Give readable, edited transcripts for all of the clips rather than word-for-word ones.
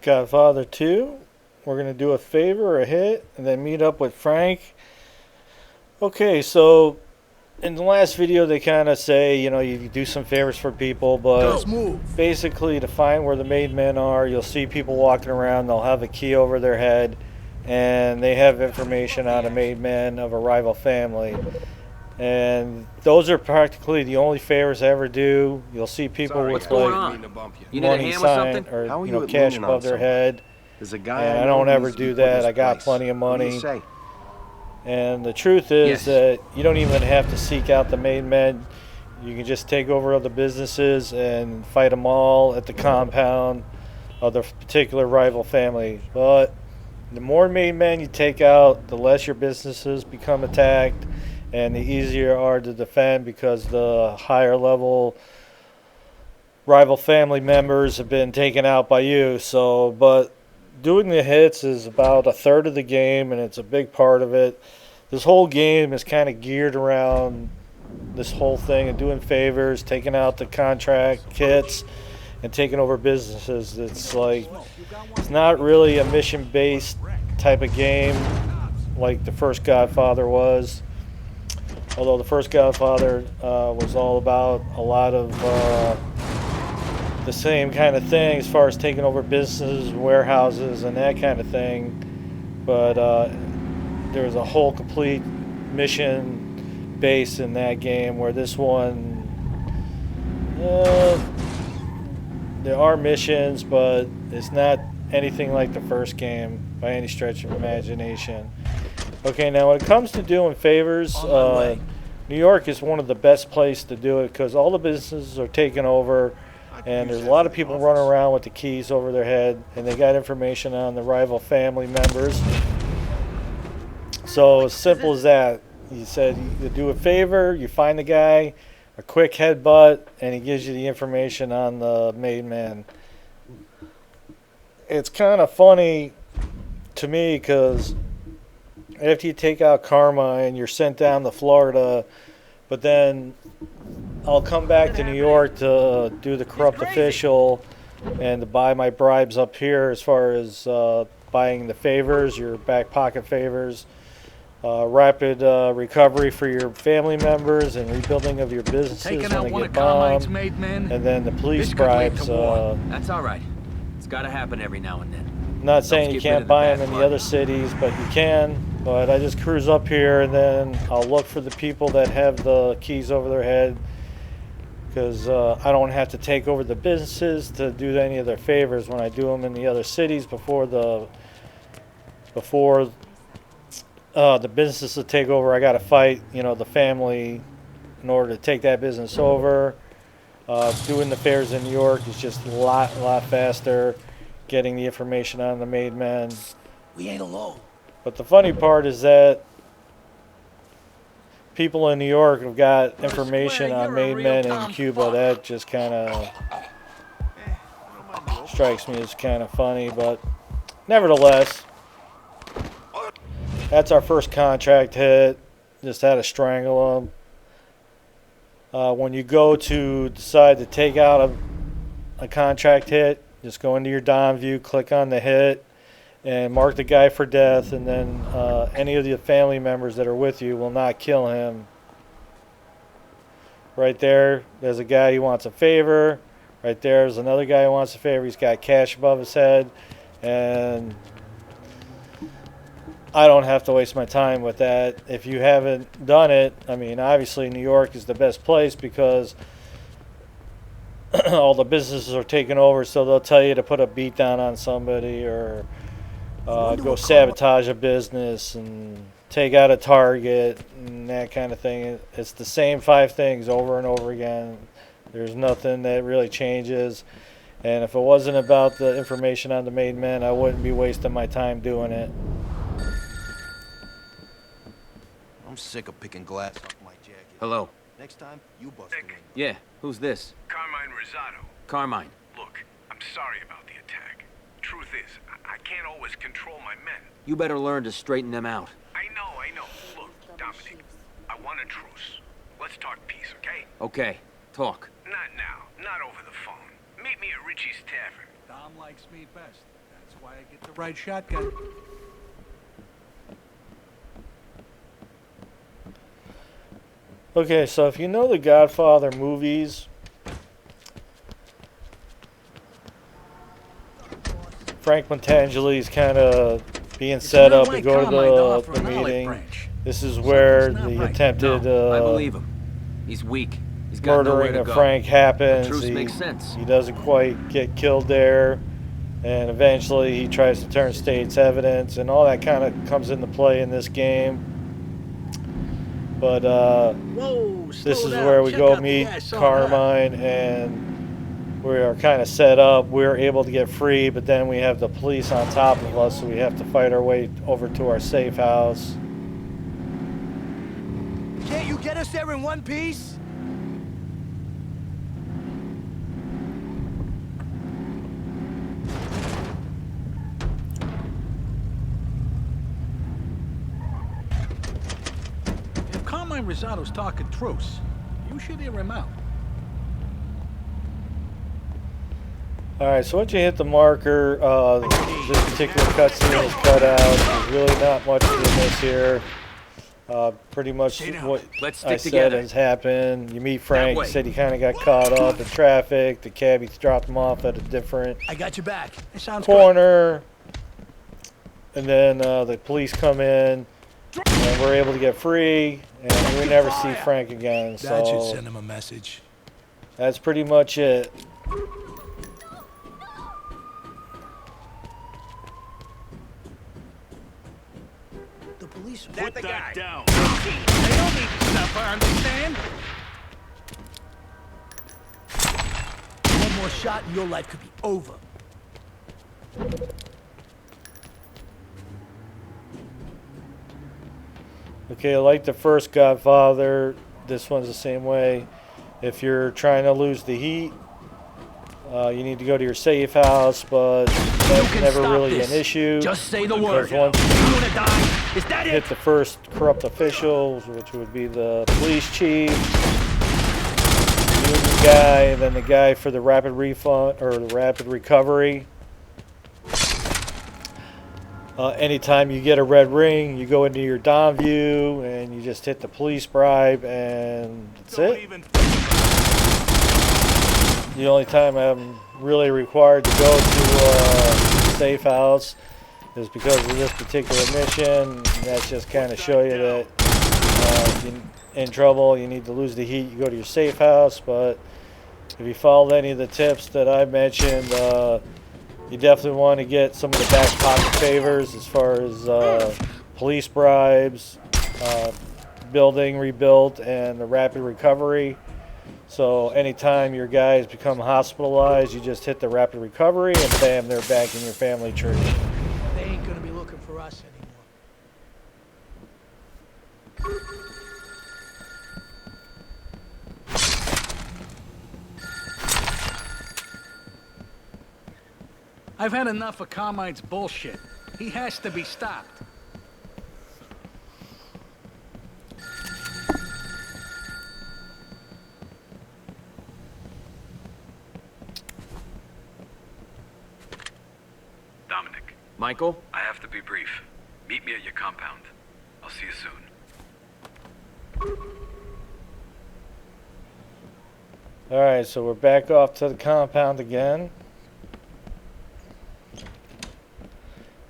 Godfather 2. We're going to do a favor, a hit, and then meet up with Frank. Okay, so in the last video they kind of say, you do some favors for people, but basically to find where the made men are, you'll see people walking around, they'll have a key over their head, and they have information on a made man of a rival family. And those are practically the only favors I ever do. You'll see people with like money sign or cash above their head. And I don't ever do that. I got plenty of money. And the truth is that you don't even have to seek out the made men. You can just take over other businesses and fight them all at the compound of the particular rival family. But the more made men you take out, the less your businesses become attacked, and the easier are to defend because the higher level rival family members have been taken out by you. So, but doing the hits is about a third of the game, and it's a big part of it. This whole game is kind of geared around this whole thing and doing favors, taking out the contract hits, and taking over businesses. It's like, it's not really a mission-based type of game like the first Godfather was. Although the first Godfather was all about a lot of the same kind of thing as far as taking over businesses, warehouses, and that kind of thing. But there was a whole complete mission base in that game, where this one, there are missions, but it's not anything like the first game by any stretch of imagination. Okay, now when it comes to doing favors, New York is one of the best places to do it because all the businesses are taken over, and there's a lot of people running around with the keys over their head, and they got information on the rival family members. So as simple as that. You said you do a favor, you find the guy, a quick headbutt, and he gives you the information on the made man. It's kind of funny to me because after you take out Karma and you're sent down to Florida, but then I'll come back to New York to do the corrupt official and to buy my bribes up here as far as buying the favors, your back pocket favors, rapid recovery for your family members and rebuilding of your businesses when they get bombed, and then the police bribes. That's all right. It's got to happen every now and then. I'm not saying you can't buy them in the other cities, but you can. But I just cruise up here, and then I'll look for the people that have the keys over their head, because I don't have to take over the businesses to do any of their favors when I do them in the other cities before the business to take over. I got to fight, the family in order to take that business over. Doing the fairs in New York is just a lot faster. Getting the information on the made men. We ain't alone. But the funny part is that people in New York have got information on made men in Cuba. That just kind of strikes me as kind of funny, but nevertheless, that's our first contract hit. Just had to strangle them. When you go to decide to take out a contract hit, just go into your Dom view, click on the hit, and mark the guy for death, and then any of the family members that are with you will not kill him. Right there's a guy who wants a favor. Right there's another guy who wants a favor. He's got cash above his head, and I don't have to waste my time with that. If you haven't done it, I mean, obviously New York is the best place because all the businesses are taken over, so they'll tell you to put a beat down on somebody or go sabotage a business and take out a target and that kind of thing. It's the same 5 things over and over again. There's nothing that really changes. And if it wasn't about the information on the made men, I wouldn't be wasting my time doing it. I'm sick of picking glass off my jacket. Hello. Next time, you bust Nick. the window. Yeah, who's this? Carmine Rosado. Carmine. Look, I'm sorry about the attack. Truth is, I can't always control my men. You better learn to straighten them out. I know. Look, Dominic, I want a truce. Let's talk peace, okay? Okay, talk. Not now. Not over the phone. Meet me at Richie's Tavern. Dom likes me best. That's why I get the right shotgun. Okay, so if you know the Godfather movies, Frank Montangeli's kind of being set up. We go to the meeting. This is where the attempted I believe him. He's weak. He's got nowhere murdering to of go. Frank happens. Truce makes sense. He doesn't quite get killed there, and eventually he tries to turn state's evidence, and all that kind of comes into play in this game. But this is where we go meet Carmine, and we are kind of set up. We're able to get free, but then we have the police on top of us, so we have to fight our way over to our safe house. Can't you get us there in one piece? If Carmine Rosado's talking truce, you should hear him out. Alright, so once you hit the marker, this particular cutscene is cut out. There's really not much to miss here. Pretty much what Let's I stick said together. has happened. You meet Frank. way. He said he kind of got caught up in traffic. The cabbie dropped him off at a different I got your back. It sounds good. corner. And then the police come in, and we're able to get free. And we never see Frank again. That should So send him a message. that's pretty much it. The police. Put that down. They don't need to suffer, understand? One more shot and your life could be over. Okay, like the first Godfather, this one's the same way. If you're trying to lose the heat, you need to go to your safe house, but that's never really an issue. Just say the Because word. once You wanna die? Is that you it? hit the first corrupt officials, which would be the police chief, the union guy, and then the guy for the rapid refund or the rapid recovery. Anytime you get a red ring, you go into your Dom view and you just hit the police bribe, and that's Don't it. even The only time I'm really required to go to safe house is because of this particular mission. That's just kind of show you that if you're in trouble, you need to lose the heat, you go to your safe house. But if you followed any of the tips that I mentioned, you definitely want to get some of the back pocket favors as far as police bribes, building rebuilt, and the rapid recovery. So anytime your guys become hospitalized, you just hit the rapid recovery and bam, they're back in your family tree. They ain't gonna be looking for us anymore. I've had enough of Carmine's bullshit. He has to be stopped. Dominic, Michael? I have to be brief. Meet me at your compound. I'll see you soon. Alright, so we're back off to the compound again.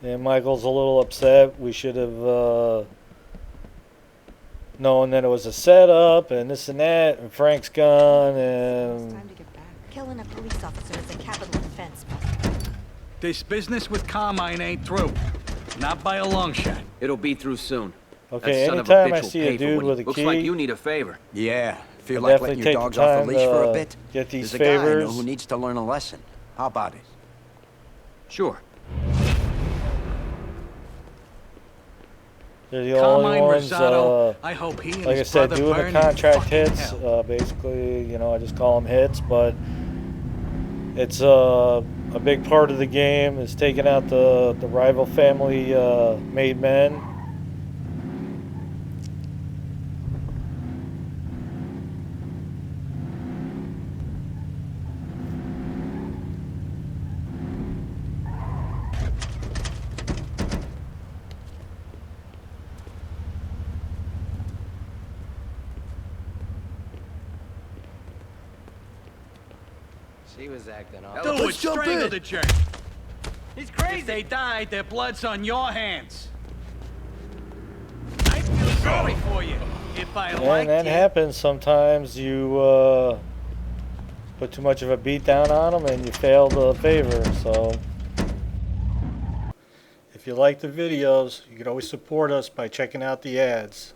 And Michael's a little upset. We should have known that it was a setup and this and that, and Frank's gone, It's and time to get back. Killing a police officer is a capital offense, but This business with Carmine ain't through. Not by a long shot. It'll be through soon. okay, That son of a anytime bitch I will see pay a for dude what he- with a Looks key, like you need a favor. Yeah, feel I'll like definitely letting your take dogs the off time the leash for a to bit? get these There's a guy I know favors. who needs to learn a lesson. How about it? Sure. they're the only Carmine ones, Rosado. I hope he and like I his said, brother doing burn the in contract fucking hits. hell. Basically, you know, I just call them hits, but it's a big part of the game is taking out the rival family made men. She was acting all. Do it, let's jump strangle in. the jerk. He's If crazy. they died, their blood's on your hands. I feel sorry for you. If I And liked that you. happens sometimes. You put too much of a beat down on them and you fail the favor. So if you like the videos, you can always support us by checking out the ads.